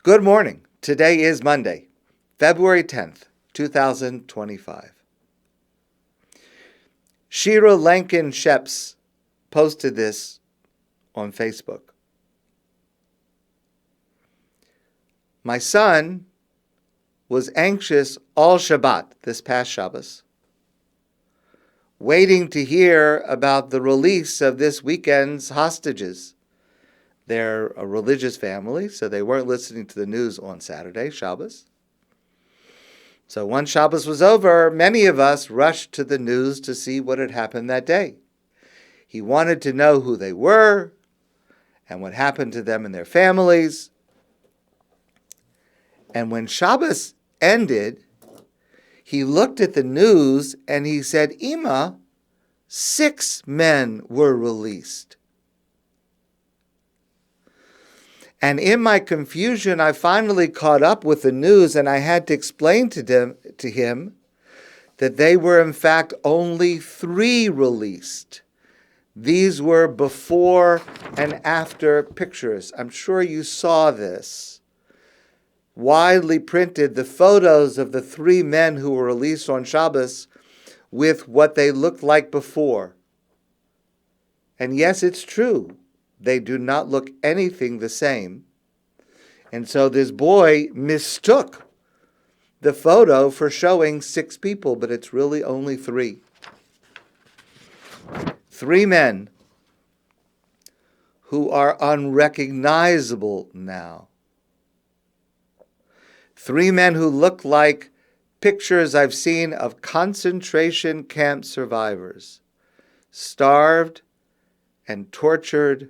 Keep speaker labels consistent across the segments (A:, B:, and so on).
A: Good morning. Today is Monday, February 10th, 2025. Shira Lankin Sheps posted this on Facebook. My son was anxious all Shabbat, this past Shabbos, waiting to hear about the release of this weekend's hostages. They're a religious family, so they weren't listening to the news on Saturday, Shabbos. So once Shabbos was over, many of us rushed to the news to see what had happened that day. He wanted to know who they were and what happened to them and their families. And when Shabbos ended, he looked at the news and he said, "Ima, 6 men were released." And in my confusion, I finally caught up with the news, and I had to explain to him that they were in fact only 3 released. These were before and after pictures. I'm sure you saw this. Widely printed, the photos of the 3 men who were released on Shabbos with what they looked like before. And yes, it's true. They do not look anything the same. And so this boy mistook the photo for showing 6 people, but it's really only 3. 3 men who are unrecognizable now. 3 men who look like pictures I've seen of concentration camp survivors, starved and tortured,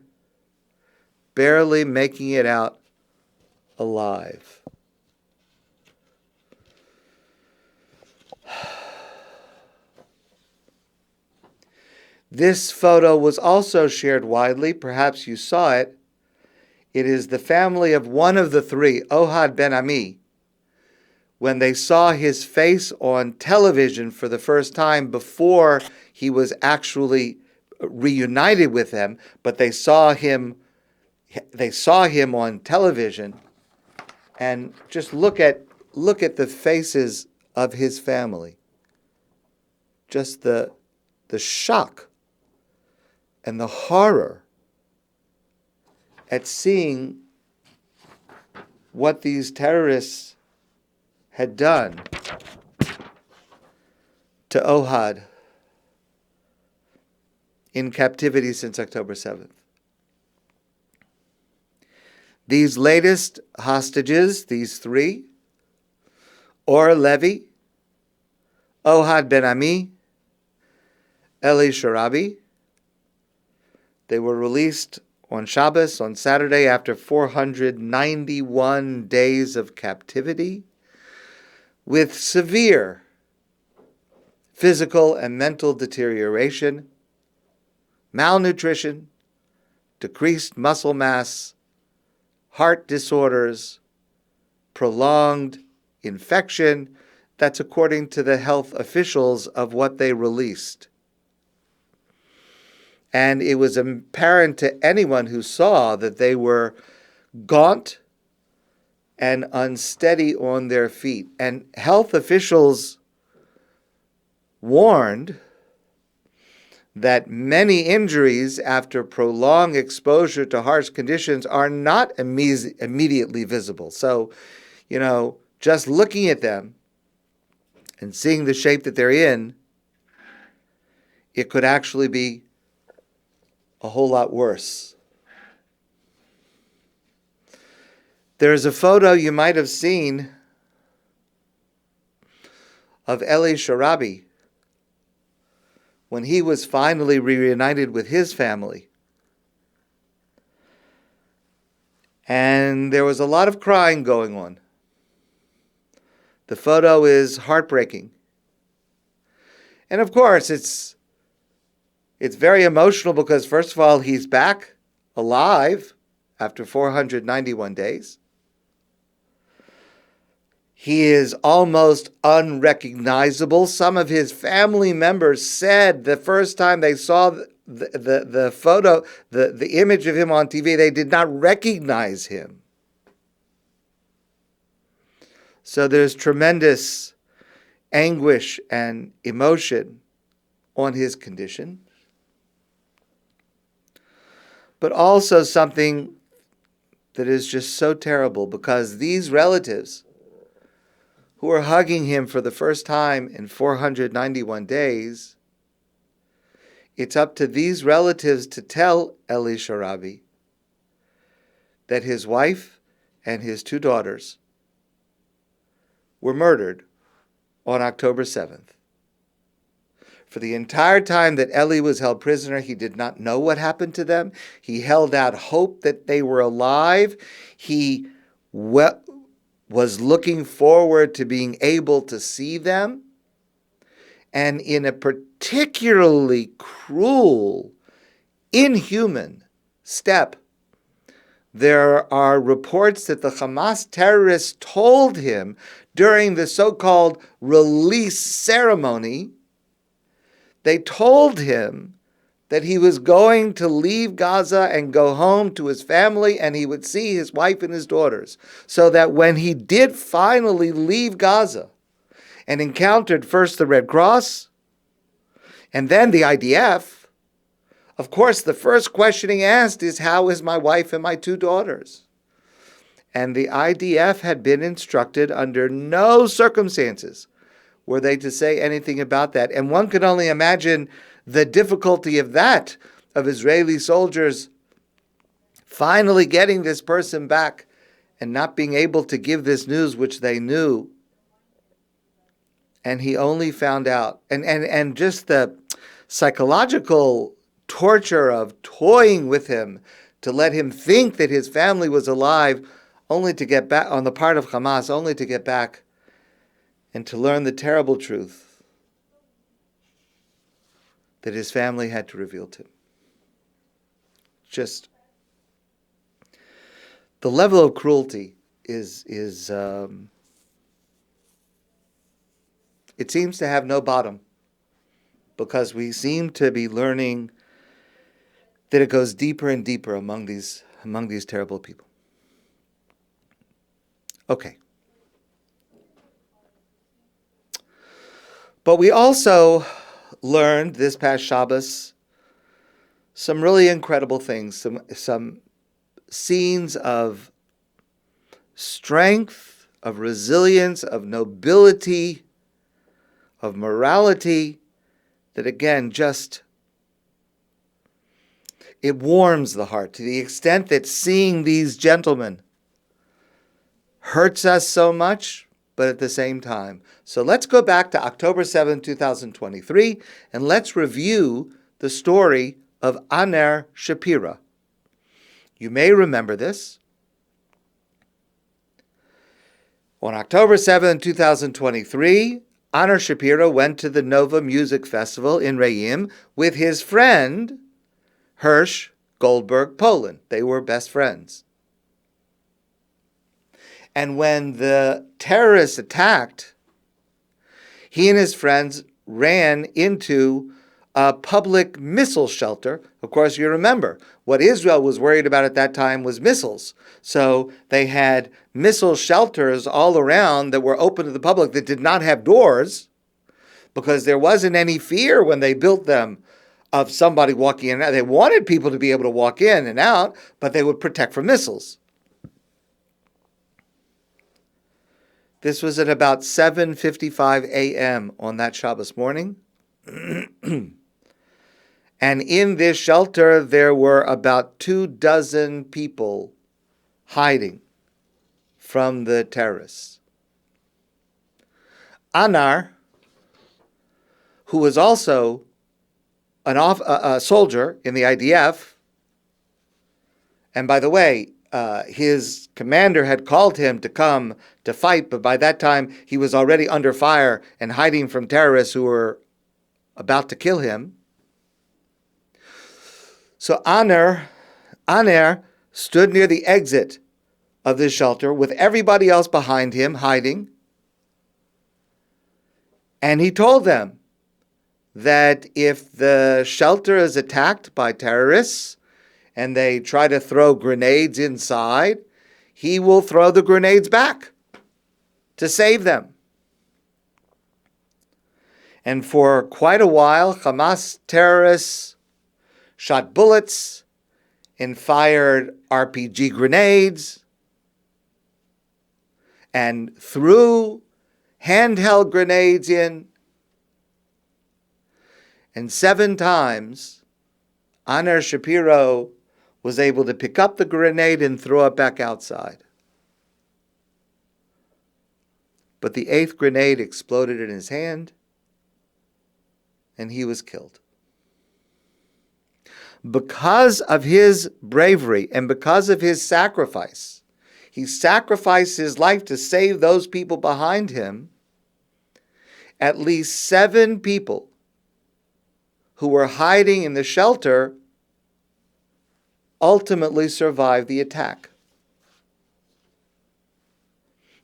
A: barely making it out alive. This photo was also shared widely. Perhaps you saw it. It is the family of one of the 3, Ohad Ben Ami, when they saw his face on television for the first time before he was actually reunited with them, but they saw him on television, and just look at the faces of his family. Just the shock and the horror at seeing what these terrorists had done to Ohad in captivity since October 7th. These latest hostages, these 3, Or Levi, Ohad Ben Ami, Sharon Sharabi, they were released on Shabbos, on Saturday, after 491 days of captivity, with severe physical and mental deterioration, malnutrition, decreased muscle mass, heart disorders, prolonged infection. That's according to the health officials of what they released. And it was apparent to anyone who saw that they were gaunt and unsteady on their feet. And health officials warned that many injuries after prolonged exposure to harsh conditions are not immediately visible. So, just looking at them and seeing the shape that they're in, it could actually be a whole lot worse. There's a photo you might have seen of Sharon Sharabi when he was finally reunited with his family. And there was a lot of crying going on. The photo is heartbreaking. And of course, it's very emotional because, first of all, he's back alive after 491 days. He is almost unrecognizable. Some of his family members said the first time they saw the photo, the image of him on TV, they did not recognize him. So there's tremendous anguish and emotion on his condition, but also something that is just so terrible, because these relatives who are hugging him for the first time in 491 days, it's up to these relatives to tell Eli Sharabi that his wife and his 2 daughters were murdered on October 7th. For the entire time that Eli was held prisoner, he did not know what happened to them. He held out hope that they were alive. He was looking forward to being able to see them. And in a particularly cruel, inhuman step, there are reports that the Hamas terrorists told him during the so-called release ceremony, they told him that he was going to leave Gaza and go home to his family, and he would see his wife and his daughters. So that when he did finally leave Gaza and encountered first the Red Cross and then the IDF, of course, the first question he asked is, how is my wife and my 2 daughters? And the IDF had been instructed under no circumstances were they to say anything about that. And one could only imagine the difficulty of that, of Israeli soldiers finally getting this person back and not being able to give this news which they knew. And he only found out, and just the psychological torture of toying with him to let him think that his family was alive, only to get back, on the part of Hamas, only to get back and to learn the terrible truth that his family had to reveal to him. Just the level of cruelty is it seems to have no bottom, because we seem to be learning that it goes deeper and deeper among these terrible people. Okay. But we also learned this past Shabbos some really incredible things, some scenes of strength, of resilience, of nobility, of morality, that again, just, it warms the heart to the extent that seeing these gentlemen hurts us so much, but at the same time. So let's go back to October 7, 2023, and let's review the story of Aner Shapira. You may remember this. On October 7, 2023, Aner Shapira went to the Nova Music Festival in Reim with his friend, Hirsch Goldberg Poland. They were best friends. And when the terrorists attacked, he and his friends ran into a public missile shelter. Of course, you remember, what Israel was worried about at that time was missiles. So they had missile shelters all around that were open to the public that did not have doors, because there wasn't any fear when they built them of somebody walking in and out. They wanted people to be able to walk in and out, but they would protect from missiles. This was at about 7:55 a.m. on that Shabbos morning. And in this shelter, there were about 24 people hiding from the terrorists. Anar, who was also a soldier in the IDF, and by the way, his commander had called him to come to fight, but by that time he was already under fire and hiding from terrorists who were about to kill him. So Aner stood near the exit of this shelter with everybody else behind him hiding, and he told them that if the shelter is attacked by terrorists and they try to throw grenades inside, he will throw the grenades back. to save them. And for quite a while, Hamas terrorists shot bullets and fired RPG grenades and threw handheld grenades in. And 7 times, Anar Shapiro was able to pick up the grenade and throw it back outside. But the 8th grenade exploded in his hand, and he was killed. Because of his bravery and because of his sacrifice, he sacrificed his life to save those people behind him. At least 7 people who were hiding in the shelter ultimately survived the attack.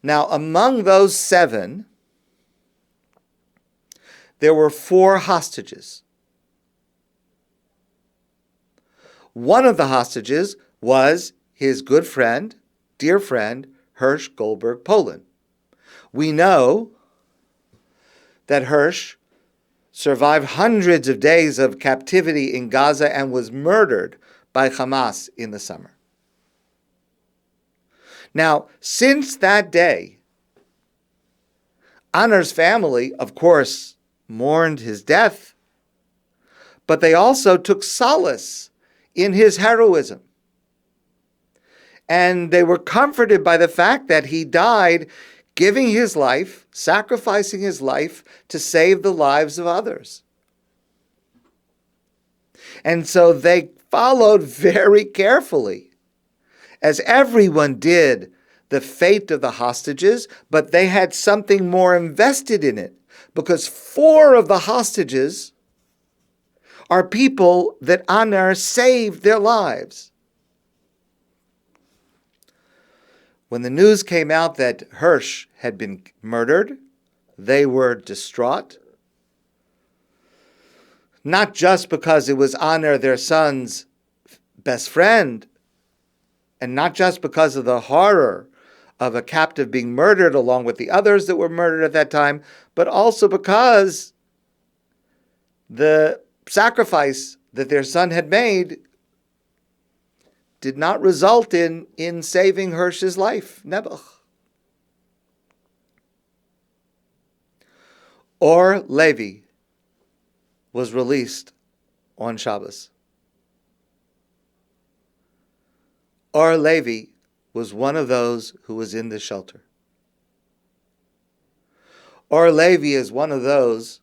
A: Now, among those 7, there were 4 hostages. One of the hostages was his good friend, dear friend, Hirsch Goldberg Poland. We know that Hirsch survived hundreds of days of captivity in Gaza and was murdered by Hamas in the summer. Now, since that day, Anar's family, of course, mourned his death, but they also took solace in his heroism. And they were comforted by the fact that he died giving his life, sacrificing his life to save the lives of others. And so they followed very carefully, as everyone did, the fate of the hostages, but they had something more invested in it, because 4 of the hostages are people that Anar saved their lives. When the news came out that Hirsch had been murdered, they were distraught. Not just because it was Anar, their son's best friend, and not just because of the horror of a captive being murdered along with the others that were murdered at that time, but also because the sacrifice that their son had made did not result in saving Hirsch's life, Nebuch. Or Levi was released on Shabbos. Or Levi was one of those who was in the shelter. Or Levi is one of those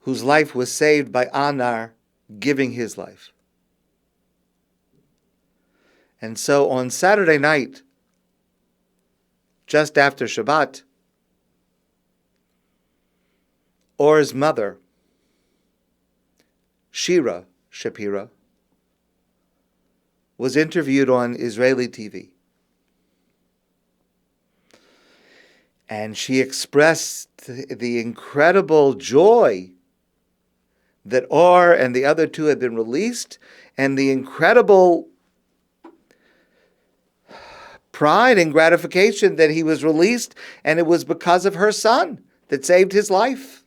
A: whose life was saved by Anar giving his life. And so on Saturday night, just after Shabbat, Or's mother, Shapira, was interviewed on Israeli TV. And she expressed the incredible joy that Or and the other 2 had been released, and the incredible pride and gratification that he was released, and it was because of her son that saved his life.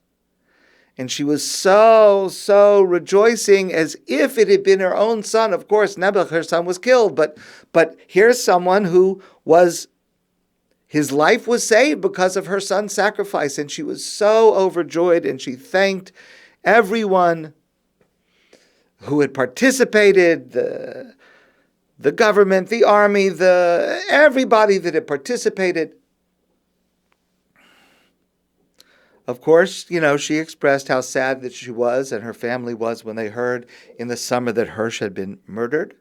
A: And she was so rejoicing, as if it had been her own son. Of course, Nebuch, her son, was killed, but here's someone who was, his life was saved because of her son's sacrifice, and she was so overjoyed, and she thanked everyone who had participated, the government, the army, everybody that had participated. Of course, she expressed how sad that she was and her family was when they heard in the summer that Hirsch had been murdered.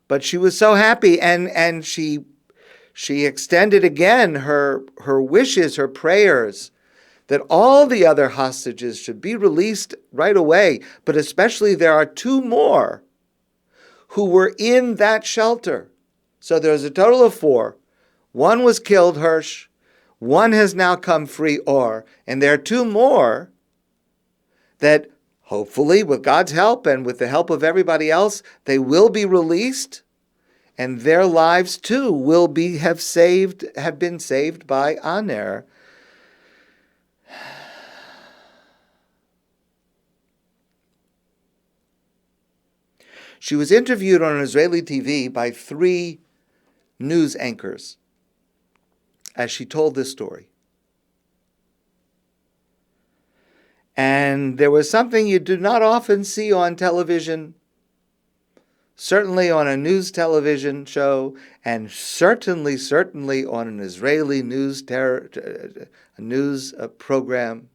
A: But she was so happy, and she extended again her wishes, her prayers, that all the other hostages should be released right away. But especially there are 2 more who were in that shelter. So there's a total of 4. 1 was killed, Hirsch. 1 has now come free, Or, and there are 2 more that hopefully, with God's help and with the help of everybody else, they will be released, and their lives too have been saved by Aner. She was interviewed on Israeli TV by 3 news anchors as she told this story. And there was something you do not often see on television, certainly on a news television show, and certainly on an Israeli news program.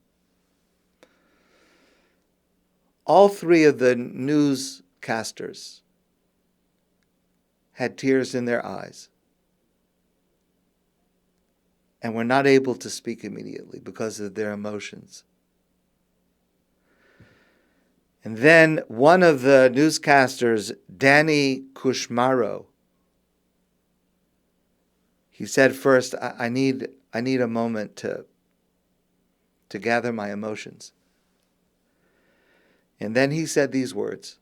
A: All 3 of the newscasters had tears in their eyes and were not able to speak immediately because of their emotions. And then one of the newscasters, Danny Kushmaro, he said, first, I need a moment to gather my emotions. And then he said these words.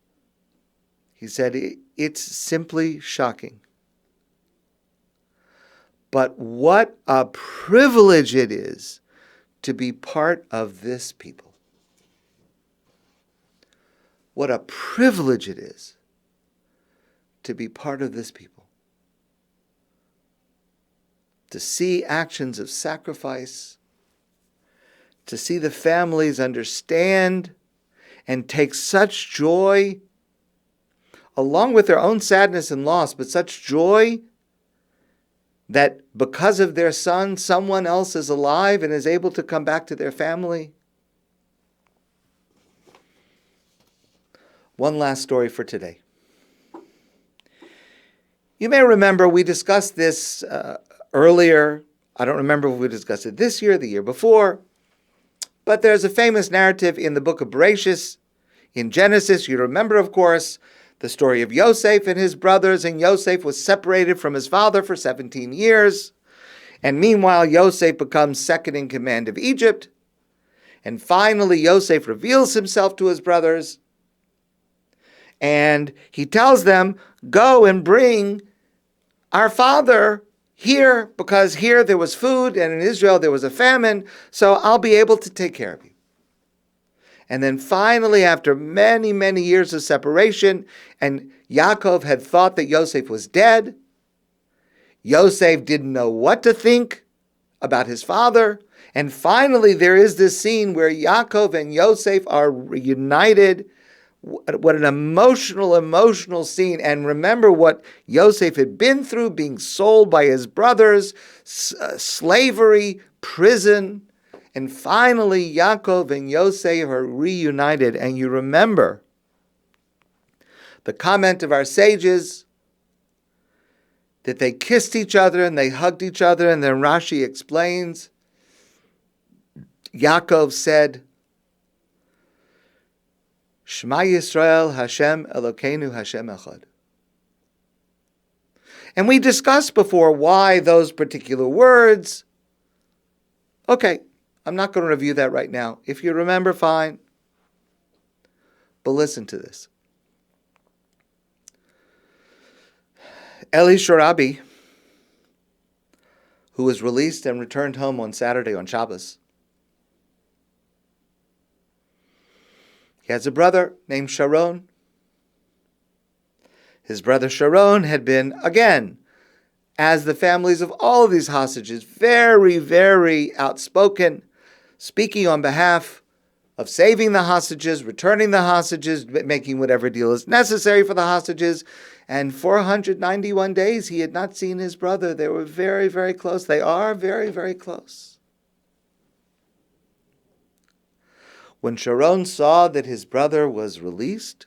A: He said, it's simply shocking. But what a privilege it is to be part of this people. What a privilege it is to be part of this people. To see actions of sacrifice, to see the families understand and take such joy, along with their own sadness and loss, but such joy that because of their son, someone else is alive and is able to come back to their family. One last story for today. You may remember we discussed this earlier. I don't remember if we discussed it this year, the year before. But there's a famous narrative in the book of Bereshit, in Genesis. You remember, of course, the story of Yosef and his brothers. And Yosef was separated from his father for 17 years. And meanwhile, Yosef becomes second in command of Egypt. And finally, Yosef reveals himself to his brothers. And he tells them, go and bring our father here, because here there was food, and in Israel there was a famine, so I'll be able to take care of you. And then finally, after many, many years of separation, and Yaakov had thought that Yosef was dead, Yosef didn't know what to think about his father, and finally there is this scene where Yaakov and Yosef are reunited. What an emotional scene. And remember what Yosef had been through, being sold by his brothers, slavery, prison. And finally, Yaakov and Yosef are reunited. And you remember the comment of our sages that they kissed each other and they hugged each other. And then Rashi explains, Yaakov said, Shema Yisrael, Hashem Elokeinu, Hashem Echad. And we discussed before why those particular words. Okay, I'm not going to review that right now. If you remember, fine. But listen to this. Eli Sharabi, who was released and returned home on Saturday on Shabbos, he has a brother named Sharon. His brother Sharon had been, again, as the families of all of these hostages, very, very outspoken, speaking on behalf of saving the hostages, returning the hostages, making whatever deal is necessary for the hostages. And 491 days he had not seen his brother. They were very, very close. They are very, very close. When Sharon saw that his brother was released,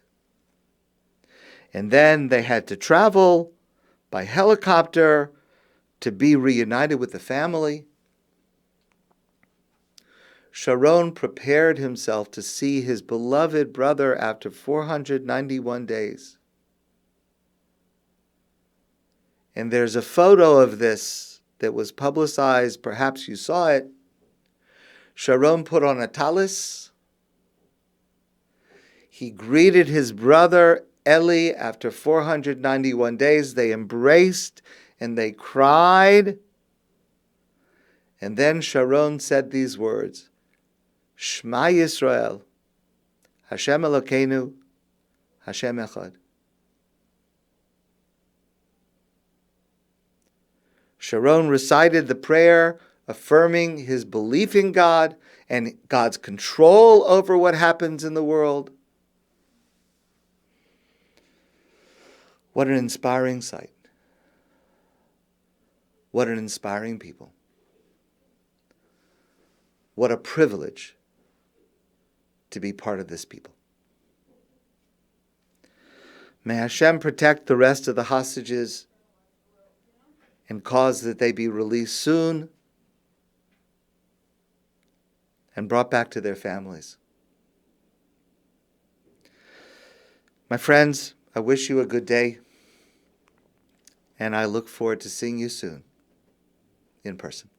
A: and then they had to travel by helicopter to be reunited with the family, Sharon prepared himself to see his beloved brother after 491 days. And there's a photo of this that was publicized, perhaps you saw it. Sharon put on a talis. He greeted his brother Eli, after 491 days, they embraced and they cried. And then Sharon said these words, Shema Yisrael, Hashem Elokeinu, Hashem Echad. Sharon recited the prayer affirming his belief in God and God's control over what happens in the world. What an inspiring sight. What an inspiring people. What a privilege to be part of this people. May Hashem protect the rest of the hostages and cause that they be released soon and brought back to their families. My friends, I wish you a good day, and I look forward to seeing you soon in person.